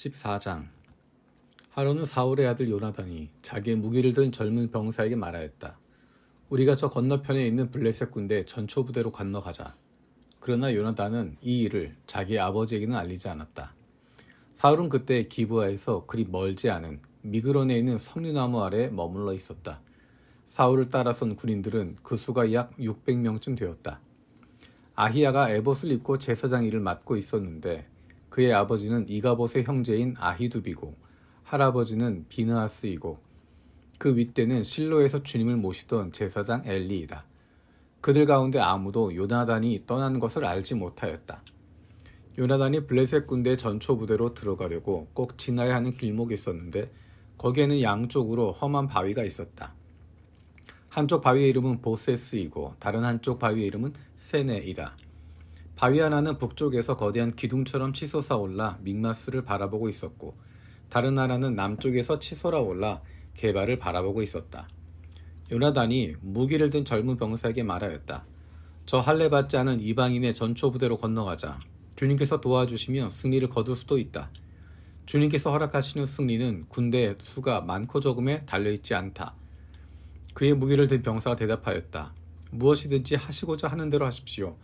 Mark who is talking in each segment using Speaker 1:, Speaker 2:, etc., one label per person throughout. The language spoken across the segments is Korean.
Speaker 1: 14장. 하루는 사울의 아들 요나단이 자기의 무기를 든 젊은 병사에게 말하였다. 우리가 저 건너편에 있는 블레셋 군대 전초 부대로 건너가자. 그러나 요나단은 이 일을 자기 아버지에게는 알리지 않았다. 사울은 그때 기브아에서 그리 멀지 않은 미그론에 있는 석류나무 아래에 머물러 있었다. 사울을 따라선 군인들은 그 수가 약 600명쯤 되었다. 아히야가 에봇을 입고 제사장 일을 맡고 있었는데 그의 아버지는 이가봇의 형제인 아히두비고 할아버지는 비느하스이고 그 윗대는 실로에서 주님을 모시던 제사장 엘리이다. 그들 가운데 아무도 요나단이 떠난 것을 알지 못하였다. 요나단이 블레셋 군대 전초 부대로 들어가려고 꼭 지나야 하는 길목이 있었는데 거기에는 양쪽으로 험한 바위가 있었다. 한쪽 바위의 이름은 보세스이고 다른 한쪽 바위의 이름은 세네이다. 바위 하나는 북쪽에서 거대한 기둥처럼 치솟아 올라 믹마스를 바라보고 있었고 다른 하나는 남쪽에서 치솟아 올라 게발을 바라보고 있었다. 요나단이 무기를 든 젊은 병사에게 말하였다. 저 할례 받지 않은 이방인의 전초 부대로 건너가자. 주님께서 도와주시면 승리를 거둘 수도 있다. 주님께서 허락하시는 승리는 군대의 수가 많고 적음에 달려있지 않다. 그의 무기를 든 병사가 대답하였다. 무엇이든지 하시고자 하는 대로 하십시오.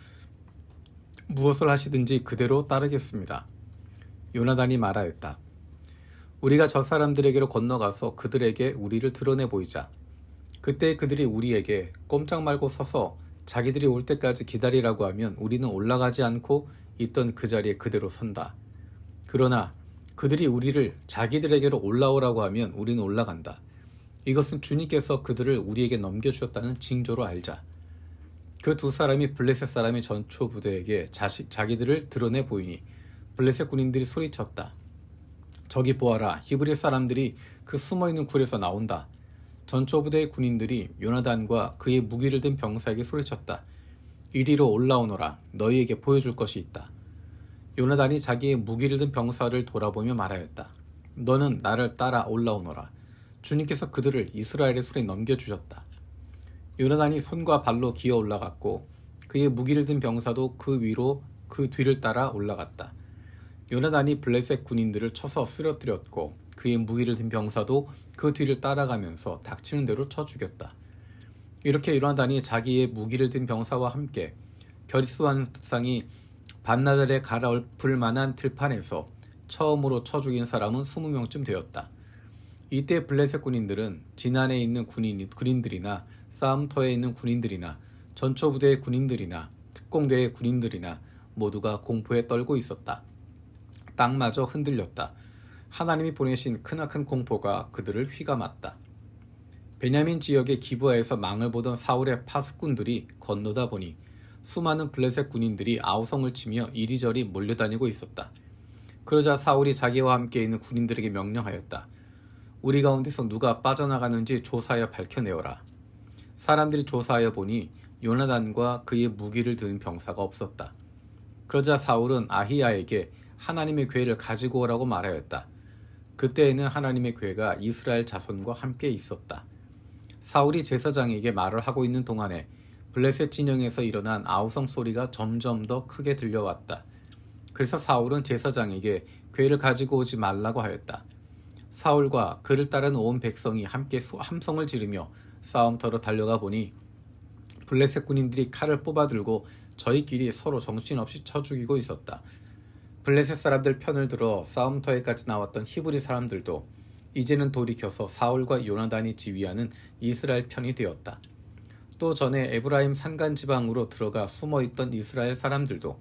Speaker 1: 무엇을 하시든지 그대로 따르겠습니다. 요나단이 말하였다. 우리가 저 사람들에게로 건너가서 그들에게 우리를 드러내 보이자. 그때 그들이 우리에게 꼼짝 말고 서서 자기들이 올 때까지 기다리라고 하면 우리는 올라가지 않고 있던 그 자리에 그대로 선다. 그러나 그들이 우리를 자기들에게로 올라오라고 하면 우리는 올라간다. 이것은 주님께서 그들을 우리에게 넘겨주셨다는 징조로 알자. 그 두 사람이 블레셋 사람의 전초 부대에게 자기들을 드러내 보이니 블레셋 군인들이 소리쳤다. 저기 보아라, 히브리 사람들이 그 숨어있는 굴에서 나온다. 전초 부대의 군인들이 요나단과 그의 무기를 든 병사에게 소리쳤다. 이리로 올라오너라, 너희에게 보여줄 것이 있다. 요나단이 자기의 무기를 든 병사를 돌아보며 말하였다. 너는 나를 따라 올라오너라. 주님께서 그들을 이스라엘의 손에 넘겨주셨다. 요나단이 손과 발로 기어 올라갔고 그의 무기를 든 병사도 그 위로 그 뒤를 따라 올라갔다. 요나단이 블레셋 군인들을 쳐서 쓰러뜨렸고 그의 무기를 든 병사도 그 뒤를 따라가면서 닥치는 대로 쳐 죽였다. 이렇게 요나단이 자기의 무기를 든 병사와 함께 겨리스완상이 반나절에 갈아엎을 만한 들판에서 처음으로 쳐 죽인 사람은 20명쯤 되었다. 이때 블레셋 군인들은 진안에 있는 군인들이나 싸움터에 있는 군인들이나 전초부대의 군인들이나 특공대의 군인들이나 모두가 공포에 떨고 있었다. 땅마저 흔들렸다. 하나님이 보내신 크나큰 공포가 그들을 휘감았다. 베냐민 지역의 기브아에서 망을 보던 사울의 파수꾼들이 건너다 보니 수많은 블레셋 군인들이 아우성을 치며 이리저리 몰려다니고 있었다. 그러자 사울이 자기와 함께 있는 군인들에게 명령하였다. 우리 가운데서 누가 빠져나가는지 조사하여 밝혀내어라. 사람들이 조사하여 보니 요나단과 그의 무기를 든 병사가 없었다. 그러자 사울은 아히야에게 하나님의 궤를 가지고 오라고 말하였다. 그때에는 하나님의 궤가 이스라엘 자손과 함께 있었다. 사울이 제사장에게 말을 하고 있는 동안에 블레셋 진영에서 일어난 아우성 소리가 점점 더 크게 들려왔다. 그래서 사울은 제사장에게 궤를 가지고 오지 말라고 하였다. 사울과 그를 따르는 온 백성이 함께 함성을 지르며 싸움터로 달려가 보니 블레셋 군인들이 칼을 뽑아들고 저희끼리 서로 정신없이 쳐 죽이고 있었다. 블레셋 사람들 편을 들어 싸움터에까지 나왔던 히브리 사람들도 이제는 돌이켜서 사울과 요나단이 지휘하는 이스라엘 편이 되었다. 또 전에 에브라임 산간 지방으로 들어가 숨어있던 이스라엘 사람들도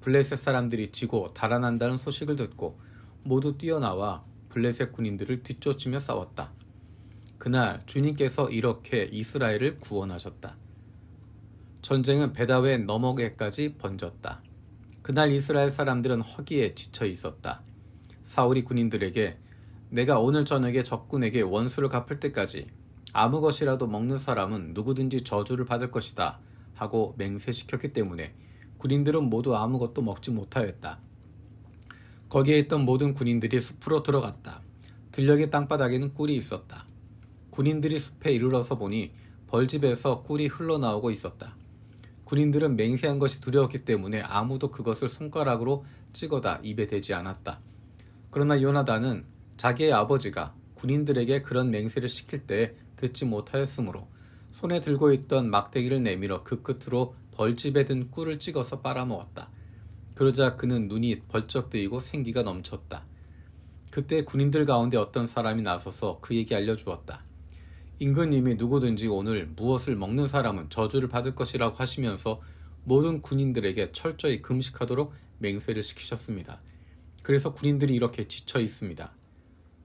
Speaker 1: 블레셋 사람들이 지고 달아난다는 소식을 듣고 모두 뛰어나와 블레셋 군인들을 뒤쫓으며 싸웠다. 그날 주님께서 이렇게 이스라엘을 구원하셨다. 전쟁은 베다웬 너머에까지 번졌다. 그날 이스라엘 사람들은 허기에 지쳐 있었다. 사울이 군인들에게 내가 오늘 저녁에 적군에게 원수를 갚을 때까지 아무 것이라도 먹는 사람은 누구든지 저주를 받을 것이다 하고 맹세시켰기 때문에 군인들은 모두 아무것도 먹지 못하였다. 거기에 있던 모든 군인들이 숲으로 들어갔다. 들녘의 땅바닥에는 꿀이 있었다. 군인들이 숲에 이르러서 보니 벌집에서 꿀이 흘러나오고 있었다. 군인들은 맹세한 것이 두려웠기 때문에 아무도 그것을 손가락으로 찍어다 입에 대지 않았다. 그러나 요나단은 자기의 아버지가 군인들에게 그런 맹세를 시킬 때 듣지 못하였으므로 손에 들고 있던 막대기를 내밀어 그 끝으로 벌집에 든 꿀을 찍어서 빨아먹었다. 그러자 그는 눈이 벌쩍 뜨이고 생기가 넘쳤다. 그때 군인들 가운데 어떤 사람이 나서서 그에게 알려주었다. 임금님이 누구든지 오늘 무엇을 먹는 사람은 저주를 받을 것이라고 하시면서 모든 군인들에게 철저히 금식하도록 맹세를 시키셨습니다. 그래서 군인들이 이렇게 지쳐 있습니다.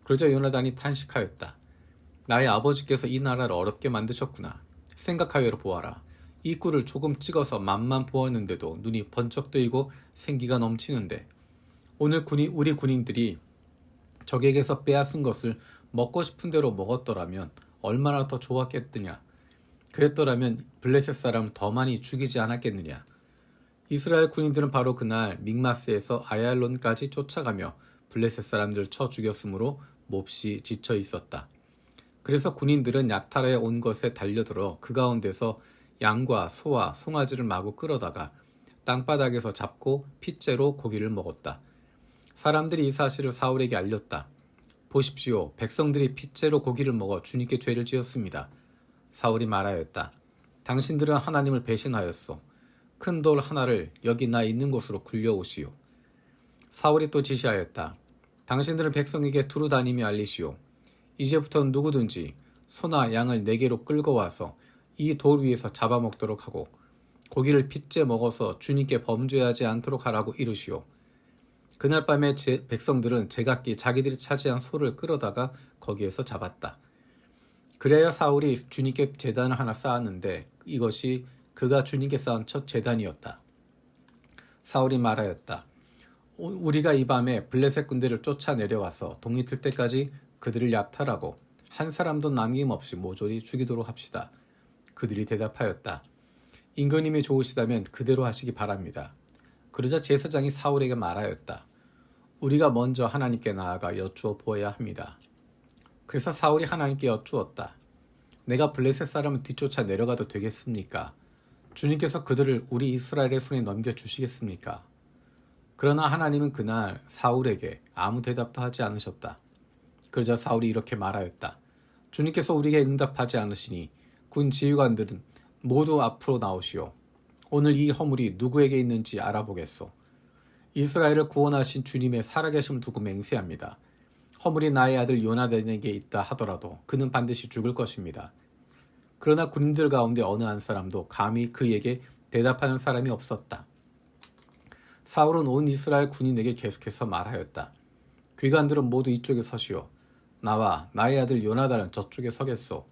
Speaker 1: 그러자 요나단이 탄식하였다. 나의 아버지께서 이 나라를 어렵게 만드셨구나. 생각하여 보아라. 이 꿀을 조금 찍어서 맛만 보았는데도 눈이 번쩍 뜨이고 생기가 넘치는데 오늘 우리 군인들이 적에게서 빼앗은 것을 먹고 싶은 대로 먹었더라면 얼마나 더 좋았겠느냐. 그랬더라면 블레셋 사람을 더 많이 죽이지 않았겠느냐. 이스라엘 군인들은 바로 그날 믹마스에서 아얄론까지 쫓아가며 블레셋 사람들을 쳐 죽였으므로 몹시 지쳐 있었다. 그래서 군인들은 약탈하여 온 것에 달려들어 그 가운데서 양과 소와 송아지를 마구 끌어다가 땅바닥에서 잡고 핏째로 고기를 먹었다. 사람들이 이 사실을 사울에게 알렸다. 보십시오. 백성들이 핏째로 고기를 먹어 주님께 죄를 지었습니다. 사울이 말하였다. 당신들은 하나님을 배신하였소. 큰 돌 하나를 여기 나 있는 곳으로 굴려오시오. 사울이 또 지시하였다. 당신들은 백성에게 두루 다니며 알리시오. 이제부터는 누구든지 소나 양을 내게로 끌고 와서 이 돌 위에서 잡아먹도록 하고 고기를 핏째 먹어서 주님께 범죄하지 않도록 하라고 이르시오. 그날 밤에 백성들은 제각기 자기들이 차지한 소를 끌어다가 거기에서 잡았다. 그래야 사울이 주님께 제단을 하나 쌓았는데 이것이 그가 주님께 쌓은 첫 제단이었다. 사울이 말하였다. 우리가 이 밤에 블레셋 군대를 쫓아내려와서 동이 틀 때까지 그들을 약탈하고 한 사람도 남김없이 모조리 죽이도록 합시다. 그들이 대답하였다. 임금님이 좋으시다면 그대로 하시기 바랍니다. 그러자 제사장이 사울에게 말하였다. 우리가 먼저 하나님께 나아가 여쭈어 보아야 합니다. 그래서 사울이 하나님께 여쭈었다. 내가 블레셋 사람을 뒤쫓아 내려가도 되겠습니까? 주님께서 그들을 우리 이스라엘의 손에 넘겨주시겠습니까? 그러나 하나님은 그날 사울에게 아무 대답도 하지 않으셨다. 그러자 사울이 이렇게 말하였다. 주님께서 우리에게 응답하지 않으시니 군 지휘관들은 모두 앞으로 나오시오. 오늘 이 허물이 누구에게 있는지 알아보겠소. 이스라엘을 구원하신 주님의 살아계심을 두고 맹세합니다. 허물이 나의 아들 요나단에게 있다 하더라도 그는 반드시 죽을 것입니다. 그러나 군인들 가운데 어느 한 사람도 감히 그에게 대답하는 사람이 없었다. 사울은 온 이스라엘 군인에게 계속해서 말하였다. 귀관들은 모두 이쪽에 서시오. 나와 나의 아들 요나단은 저쪽에 서겠소.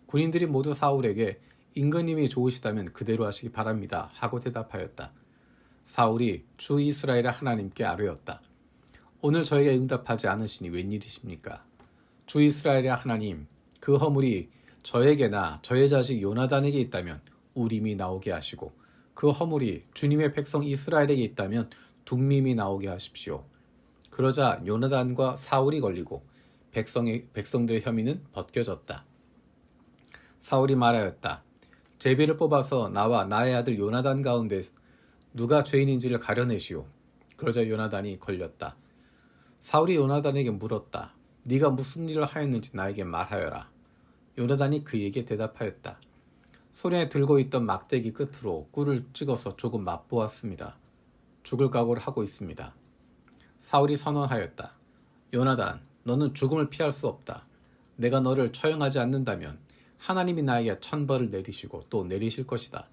Speaker 1: 군인들이 모두 사울에게 임금님이 좋으시다면 그대로 하시기 바랍니다 하고 대답하였다. 사울이 주 이스라엘의 하나님께 아뢰었다. 오늘 저에게 응답하지 않으시니 웬일이십니까? 주 이스라엘의 하나님, 그 허물이 저에게나 저의 자식 요나단에게 있다면 우림이 나오게 하시고 그 허물이 주님의 백성 이스라엘에게 있다면 둠밈이 나오게 하십시오. 그러자 요나단과 사울이 걸리고 백성들의 혐의는 벗겨졌다. 사울이 말하였다. 제비를 뽑아서 나와 나의 아들 요나단 가운데 누가 죄인인지를 가려내시오. 그러자 요나단이 걸렸다. 사울이 요나단에게 물었다. 네가 무슨 일을 하였는지 나에게 말하여라. 요나단이 그에게 대답하였다. 손에 들고 있던 막대기 끝으로 꿀을 찍어서 조금 맛보았습니다. 죽을 각오를 하고 있습니다. 사울이 선언하였다. 요나단, 너는 죽음을 피할 수 없다. 내가 너를 처형하지 않는다면 하나님이 나에게 천벌을 내리시고 또 내리실 것이다.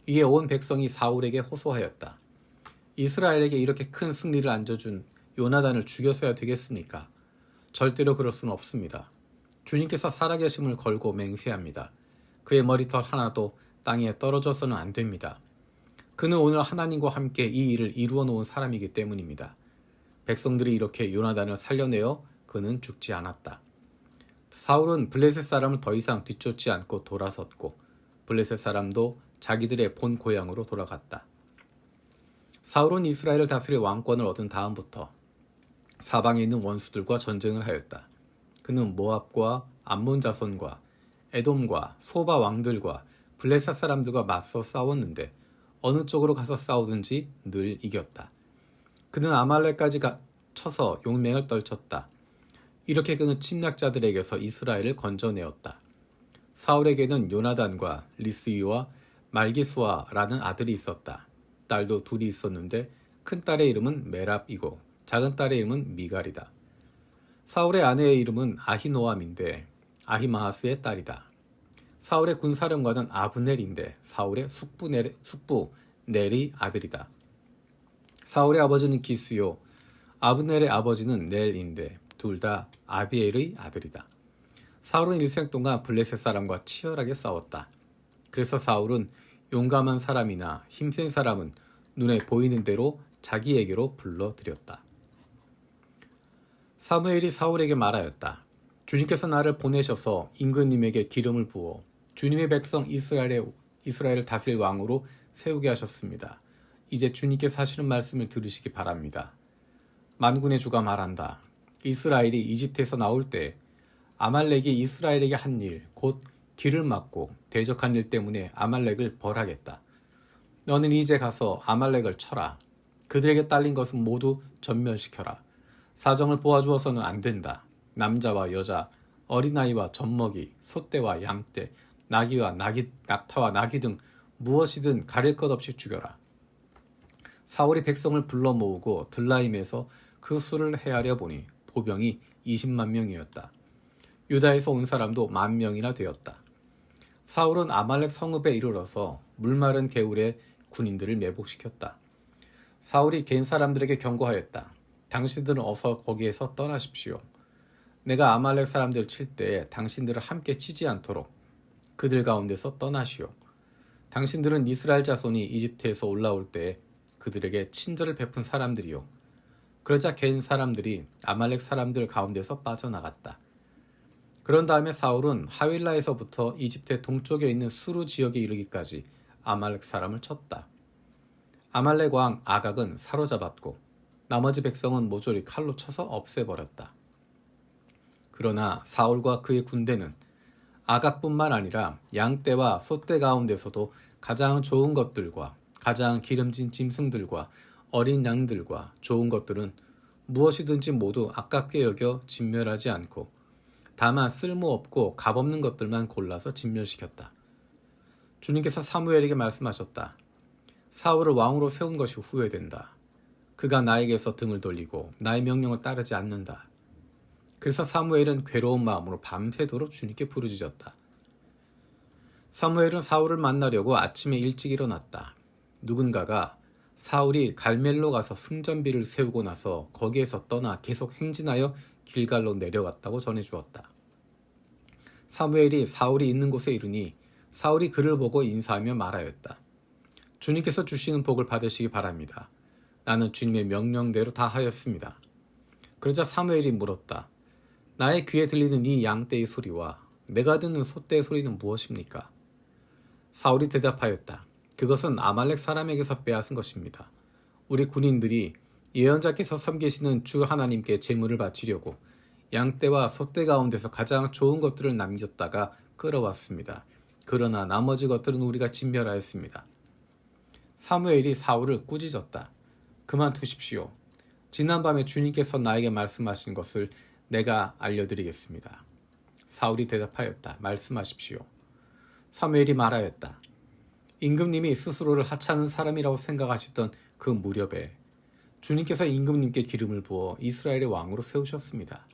Speaker 1: 이에 온 백성이 사울에게 호소하였다. 이스라엘에게 이렇게 큰 승리를 안겨준 요나단을 죽여서야 되겠습니까? 절대로 그럴 수는 없습니다. 주님께서 살아계심을 걸고 맹세합니다. 그의 머리털 하나도 땅에 떨어져서는 안 됩니다. 그는 오늘 하나님과 함께 이 일을 이루어 놓은 사람이기 때문입니다. 백성들이 이렇게 요나단을 살려내어 그는 죽지 않았다. 사울은 블레셋 사람을 더 이상 뒤쫓지 않고 돌아섰고 블레셋 사람도 자기들의 본 고향으로 돌아갔다. 사울은 이스라엘을 다스릴 왕권을 얻은 다음부터 사방에 있는 원수들과 전쟁을 하였다. 그는 모압과 암몬 자손과 에돔과 소바 왕들과 블레셋 사람들과 맞서 싸웠는데 어느 쪽으로 가서 싸우든지 늘 이겼다. 그는 아말렉까지 쳐서 용맹을 떨쳤다. 이렇게 그는 침략자들에게서 이스라엘을 건져내었다. 사울에게는 요나단과 리스이와 말기수아라는 아들이 있었다. 딸도 둘이 있었는데 큰 딸의 이름은 메랍이고 작은 딸의 이름은 미갈이다. 사울의 아내의 이름은 아히노암인데 아히마하스의 딸이다. 사울의 군사령관은 아브넬인데 사울의 숙부 넬이 아들이다. 사울의 아버지는 기스요 아브넬의 아버지는 넬인데 둘 다 아비엘의 아들이다. 사울은 일생 동안 블레셋 사람과 치열하게 싸웠다. 그래서 사울은 용감한 사람이나 힘센 사람은 눈에 보이는 대로 자기에게로 불러들였다. 사무엘이 사울에게 말하였다. 주님께서 나를 보내셔서 임금님에게 기름을 부어 주님의 백성 이스라엘을 다스릴 왕으로 세우게 하셨습니다. 이제 주님께서 하시는 말씀을 들으시기 바랍니다. 만군의 주가 말한다. 이스라엘이 이집트에서 나올 때 아말렉이 이스라엘에게 한 일, 곧 길을 막고 대적한 일 때문에 아말렉을 벌하겠다. 너는 이제 가서 아말렉을 쳐라. 그들에게 딸린 것은 모두 전멸시켜라. 사정을 보아주어서는 안 된다. 남자와 여자, 어린아이와 젖먹이, 소떼와 양떼, 낙타와 나귀 등 무엇이든 가릴 것 없이 죽여라. 사울이 백성을 불러 모으고 들라임에서 그 수를 헤아려 보니 보병이 20만 명이었다. 유다에서 온 사람도 10,000명이나 되었다. 사울은 아말렉 성읍에 이르러서 물마른 개울에 군인들을 매복시켰다. 사울이 겐 사람들에게 경고하였다. 당신들은 어서 거기에서 떠나십시오. 내가 아말렉 사람들을 칠 때 당신들을 함께 치지 않도록 그들 가운데서 떠나시오. 당신들은 이스라엘 자손이 이집트에서 올라올 때 그들에게 친절을 베푼 사람들이요. 그러자 겐 사람들이 아말렉 사람들 가운데서 빠져나갔다. 그런 다음에 사울은 하윌라에서부터 이집트의 동쪽에 있는 수루 지역에 이르기까지 아말렉 사람을 쳤다. 아말렉 왕 아각은 사로잡았고 나머지 백성은 모조리 칼로 쳐서 없애버렸다. 그러나 사울과 그의 군대는 아각뿐만 아니라 양떼와 소떼 가운데서도 가장 좋은 것들과 가장 기름진 짐승들과 어린 양들과 좋은 것들은 무엇이든지 모두 아깝게 여겨 진멸하지 않고 다만 쓸모없고 값없는 것들만 골라서 진멸시켰다. 주님께서 사무엘에게 말씀하셨다. 사울을 왕으로 세운 것이 후회된다. 그가 나에게서 등을 돌리고 나의 명령을 따르지 않는다. 그래서 사무엘은 괴로운 마음으로 밤새도록 주님께 부르짖었다. 사무엘은 사울을 만나려고 아침에 일찍 일어났다. 누군가가 사울이 갈멜로 가서 승전비를 세우고 나서 거기에서 떠나 계속 행진하여 길갈로 내려갔다고 전해주었다. 사무엘이 사울이 있는 곳에 이르니 사울이 그를 보고 인사하며 말하였다. 주님께서 주시는 복을 받으시기 바랍니다. 나는 주님의 명령대로 다 하였습니다. 그러자 사무엘이 물었다. 나의 귀에 들리는 이 양떼의 소리와 내가 듣는 소떼의 소리는 무엇입니까? 사울이 대답하였다. 그것은 아말렉 사람에게서 빼앗은 것입니다. 우리 군인들이 예언자께서 섬기시는 주 하나님께 제물을 바치려고 양떼와 소떼 가운데서 가장 좋은 것들을 남겼다가 끌어왔습니다. 그러나 나머지 것들은 우리가 진멸하였습니다. 사무엘이 사울을 꾸짖었다. 그만두십시오. 지난밤에 주님께서 나에게 말씀하신 것을 내가 알려드리겠습니다. 사울이 대답하였다. 말씀하십시오. 사무엘이 말하였다. 임금님이 스스로를 하찮은 사람이라고 생각하시던 그 무렵에 주님께서 임금님께 기름을 부어 이스라엘의 왕으로 세우셨습니다.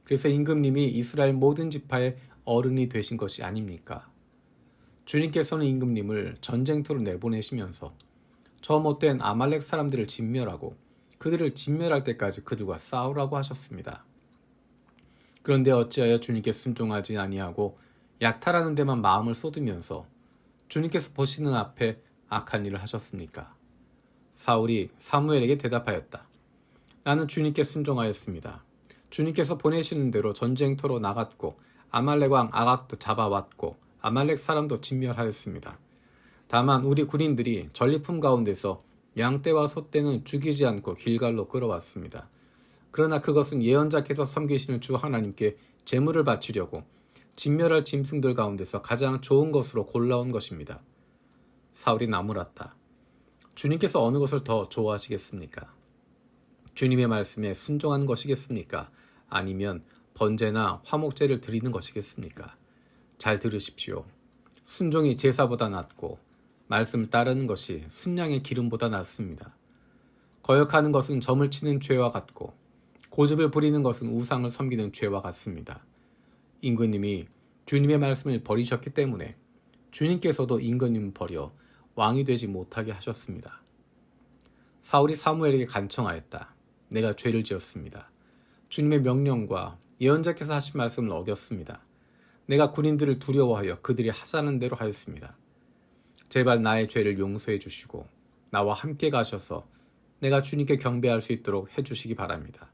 Speaker 1: 그래서 임금님이 이스라엘 모든 지파의 어른이 되신 것이 아닙니까? 주님께서는 임금님을 전쟁터로 내보내시면서 저 못된 아말렉 사람들을 진멸하고 그들을 진멸할 때까지 그들과 싸우라고 하셨습니다. 그런데 어찌하여 주님께 순종하지 아니하고 약탈하는 데만 마음을 쏟으면서 주님께서 보시는 앞에 악한 일을 하셨습니까? 사울이 사무엘에게 대답하였다. 나는 주님께 순종하였습니다. 주님께서 보내시는 대로 전쟁터로 나갔고 아말렉 왕 아각도 잡아왔고 아말렉 사람도 진멸하였습니다. 다만 우리 군인들이 전리품 가운데서 양떼와 소떼는 죽이지 않고 길갈로 끌어왔습니다. 그러나 그것은 예언자께서 섬기시는 주 하나님께 제물을 바치려고 진멸할 짐승들 가운데서 가장 좋은 것으로 골라온 것입니다. 사울이 나무랐다. 주님께서 어느 것을 더 좋아하시겠습니까? 주님의 말씀에 순종하는 것이겠습니까? 아니면 번제나 화목제를 드리는 것이겠습니까? 잘 들으십시오. 순종이 제사보다 낫고 말씀을 따르는 것이 순양의 기름보다 낫습니다. 거역하는 것은 점을 치는 죄와 같고 고집을 부리는 것은 우상을 섬기는 죄와 같습니다. 임금님이 주님의 말씀을 버리셨기 때문에 주님께서도 임금님을 버려 왕이 되지 못하게 하셨습니다. 사울이 사무엘에게 간청하였다. 내가 죄를 지었습니다. 주님의 명령과 예언자께서 하신 말씀을 어겼습니다. 내가 군인들을 두려워하여 그들이 하자는 대로 하였습니다. 제발 나의 죄를 용서해 주시고 나와 함께 가셔서 내가 주님께 경배할 수 있도록 해주시기 바랍니다.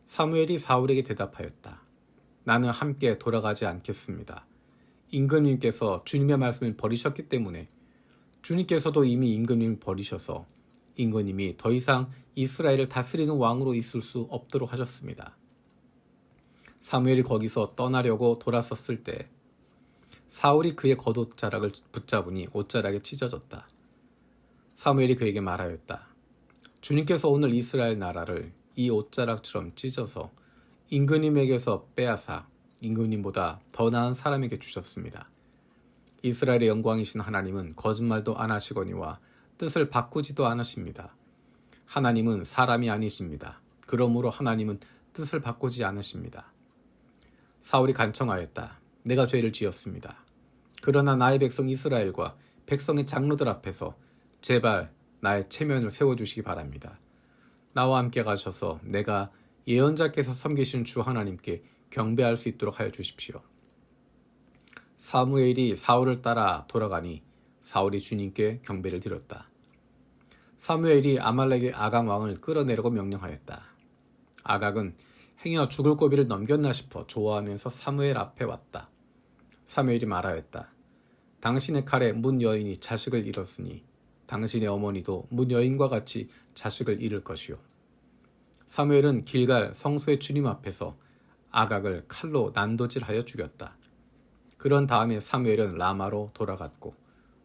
Speaker 1: 사무엘이 사울에게 대답하였다. 나는 함께 돌아가지 않겠습니다. 임금님께서 주님의 말씀을 버리셨기 때문에 주님께서도 이미 임금님을 버리셔서 임금님이 더 이상 이스라엘을 다스리는 왕으로 있을 수 없도록 하셨습니다. 사무엘이 거기서 떠나려고 돌아섰을 때 사울이 그의 겉옷자락을 붙잡으니 옷자락에 찢어졌다. 사무엘이 그에게 말하였다. 주님께서 오늘 이스라엘 나라를 이 옷자락처럼 찢어서 임금님에게서 빼앗아 임금님보다 더 나은 사람에게 주셨습니다. 이스라엘의 영광이신 하나님은 거짓말도 안 하시거니와 뜻을 바꾸지도 않으십니다. 하나님은 사람이 아니십니다. 그러므로 하나님은 뜻을 바꾸지 않으십니다. 사울이 간청하였다. 내가 죄를 지었습니다. 그러나 나의 백성 이스라엘과 백성의 장로들 앞에서 제발 나의 체면을 세워주시기 바랍니다. 나와 함께 가셔서 내가 예언자께서 섬기신 주 하나님께 경배할 수 있도록 하여 주십시오. 사무엘이 사울을 따라 돌아가니 사울이 주님께 경배를 드렸다. 사무엘이 아말렉의 아각 왕을 끌어내려고 명령하였다. 아각은 행여 죽을 고비를 넘겼나 싶어 좋아하면서 사무엘 앞에 왔다. 사무엘이 말하였다. 당신의 칼에 문 여인이 자식을 잃었으니 당신의 어머니도 문 여인과 같이 자식을 잃을 것이요. 사무엘은 길갈 성소의 주님 앞에서 아각을 칼로 난도질하여 죽였다. 그런 다음에 사무엘은 라마로 돌아갔고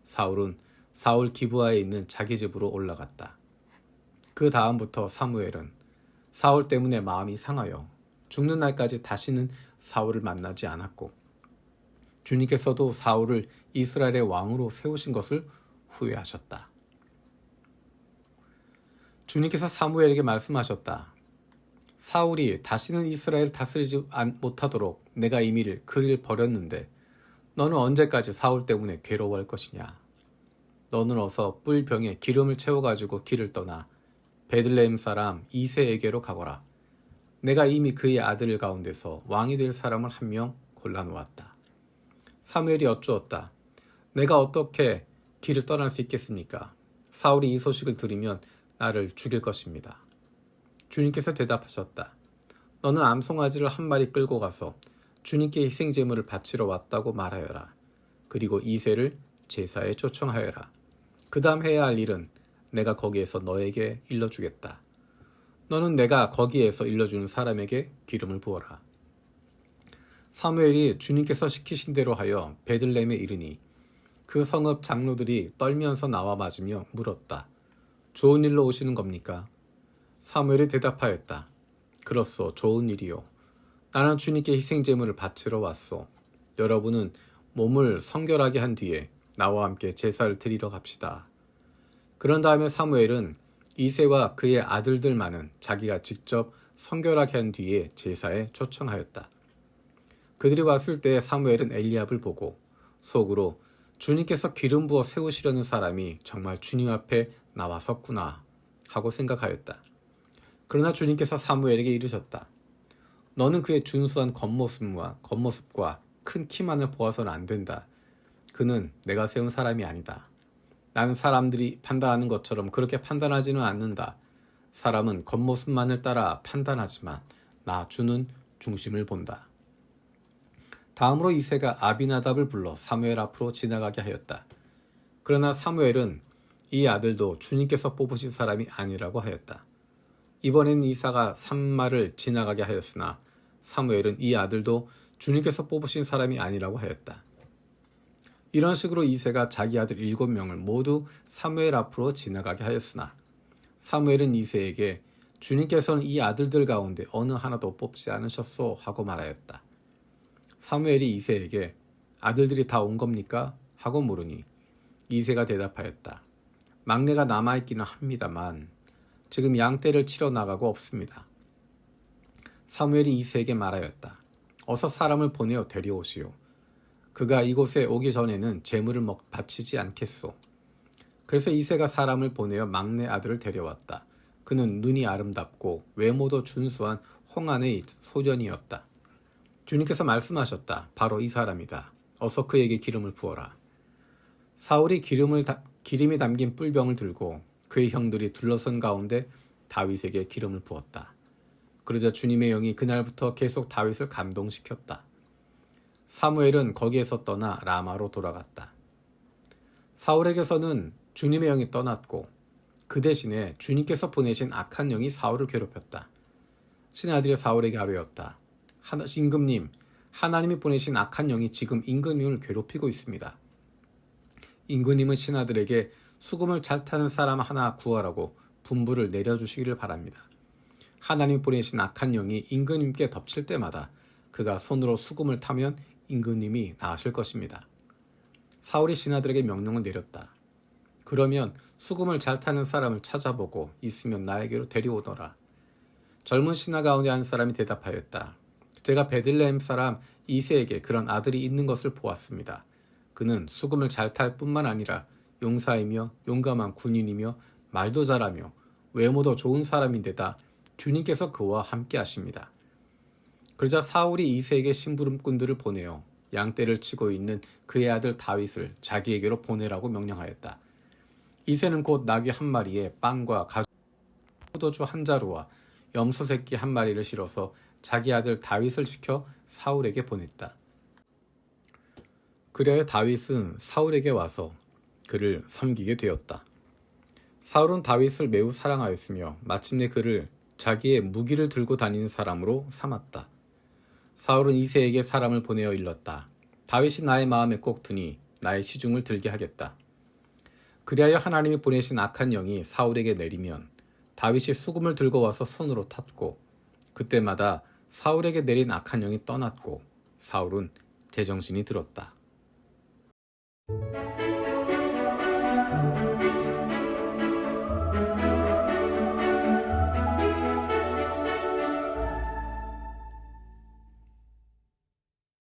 Speaker 1: 사울은 사울 기브아에 있는 자기 집으로 올라갔다. 그 다음부터 사무엘은 사울 때문에 마음이 상하여 죽는 날까지 다시는 사울을 만나지 않았고 주님께서도 사울을 이스라엘의 왕으로 세우신 것을 후회하셨다. 주님께서 사무엘에게 말씀하셨다. 사울이 다시는 이스라엘을 다스리지 못하도록 내가 이미 그를 버렸는데 너는 언제까지 사울 때문에 괴로워할 것이냐. 너는 어서 뿔병에 기름을 채워가지고 길을 떠나 베들레헴 사람 이새에게로 가거라. 내가 이미 그의 아들 가운데서 왕이 될 사람을 한 명 골라놓았다. 사무엘이 여쭈었다. 내가 어떻게 길을 떠날 수 있겠습니까? 사울이 이 소식을 들으면 나를 죽일 것입니다. 주님께서 대답하셨다. 너는 암송아지를 한 마리 끌고 가서 주님께 희생제물을 바치러 왔다고 말하여라. 그리고 이새를 제사에 초청하여라. 그 다음 해야 할 일은 내가 거기에서 너에게 일러주겠다. 너는 내가 거기에서 일러주는 사람에게 기름을 부어라. 사무엘이 주님께서 시키신 대로 하여 베들레헴에 이르니 그 성읍 장로들이 떨면서 나와 맞으며 물었다. 좋은 일로 오시는 겁니까? 사무엘이 대답하였다. 그렇소, 좋은 일이요. 나는 주님께 희생제물을 바치러 왔소. 여러분은 몸을 성결하게 한 뒤에 나와 함께 제사를 드리러 갑시다. 그런 다음에 사무엘은 이새와 그의 아들들만은 자기가 직접 성결하게 한 뒤에 제사에 초청하였다. 그들이 왔을 때 사무엘은 엘리압을 보고 속으로 주님께서 기름 부어 세우시려는 사람이 정말 주님 앞에 나와섰구나 하고 생각하였다. 그러나 주님께서 사무엘에게 이르셨다. 너는 그의 준수한 겉모습과 큰 키만을 보아서는 안 된다. 그는 내가 세운 사람이 아니다. 나는 사람들이 판단하는 것처럼 그렇게 판단하지는 않는다. 사람은 겉모습만을 따라 판단하지만 나 주는 중심을 본다. 다음으로 이새가 아비나답을 불러 사무엘 앞으로 지나가게 하였다. 그러나 사무엘은 이 아들도 주님께서 뽑으신 사람이 아니라고 하였다. 이번엔 이사가 산마를 지나가게 하였으나 사무엘은 이 아들도 주님께서 뽑으신 사람이 아니라고 하였다. 이런 식으로 이새가 자기 아들 7명을 모두 사무엘 앞으로 지나가게 하였으나 사무엘은 이새에게 주님께서는 이 아들들 가운데 어느 하나도 뽑지 않으셨소 하고 말하였다. 사무엘이 이새에게 아들들이 다 온 겁니까? 하고 물으니 이새가 대답하였다. 막내가 남아있기는 합니다만 지금 양떼를 치러 나가고 없습니다. 사무엘이 이새에게 말하였다. 어서 사람을 보내어 데려오시오. 그가 이곳에 오기 전에는 제물을 바치지 않겠소. 그래서 이새가 사람을 보내어 막내 아들을 데려왔다. 그는 눈이 아름답고 외모도 준수한 홍안의 소년이었다. 주님께서 말씀하셨다. 바로 이 사람이다. 어서 그에게 기름을 부어라. 사울이 기름이 담긴 뿔병을 들고 그의 형들이 둘러선 가운데 다윗에게 기름을 부었다. 그러자 주님의 영이 그날부터 계속 다윗을 감동시켰다. 사무엘은 거기에서 떠나 라마로 돌아갔다. 사울에게서는 주님의 영이 떠났고 그 대신에 주님께서 보내신 악한 영이 사울을 괴롭혔다. 신하들이 사울에게 아뢰었다. 임금님, 하나님이 보내신 악한 영이 지금 임금님을 괴롭히고 있습니다. 임금님은 신하들에게 수금을 잘 타는 사람 하나 구하라고 분부를 내려주시기를 바랍니다. 하나님이 보내신 악한 영이 임금님께 덮칠 때마다 그가 손으로 수금을 타면 임금님이 나으실 것입니다. 사울이 신하들에게 명령을 내렸다. 그러면 수금을 잘 타는 사람을 찾아보고 있으면 나에게로 데려오너라. 젊은 신하 가운데 한 사람이 대답하였다. 제가 베들레헴 사람 이새에게 그런 아들이 있는 것을 보았습니다. 그는 수금을 잘 탈 뿐만 아니라 용사이며 용감한 군인이며 말도 잘하며 외모도 좋은 사람인데다 주님께서 그와 함께 하십니다. 그러자 사울이 이새에게 심부름꾼들을 보내어 양떼를 치고 있는 그의 아들 다윗을 자기에게로 보내라고 명령하였다. 이새는 곧 나귀 한 마리에 빵과 포도주 한 자루와 염소 새끼 한 마리를 실어서 자기 아들 다윗을 시켜 사울에게 보냈다. 그리하여 다윗은 사울에게 와서 그를 섬기게 되었다. 사울은 다윗을 매우 사랑하였으며 마침내 그를 자기의 무기를 들고 다니는 사람으로 삼았다. 사울은 이새에게 사람을 보내어 일렀다. 다윗이 나의 마음에 꼭 드니 나의 시중을 들게 하겠다. 그리하여 하나님이 보내신 악한 영이 사울에게 내리면 다윗이 수금을 들고 와서 손으로 탔고 그때마다 사울에게 내린 악한 영이 떠났고 사울은 제정신이 들었다.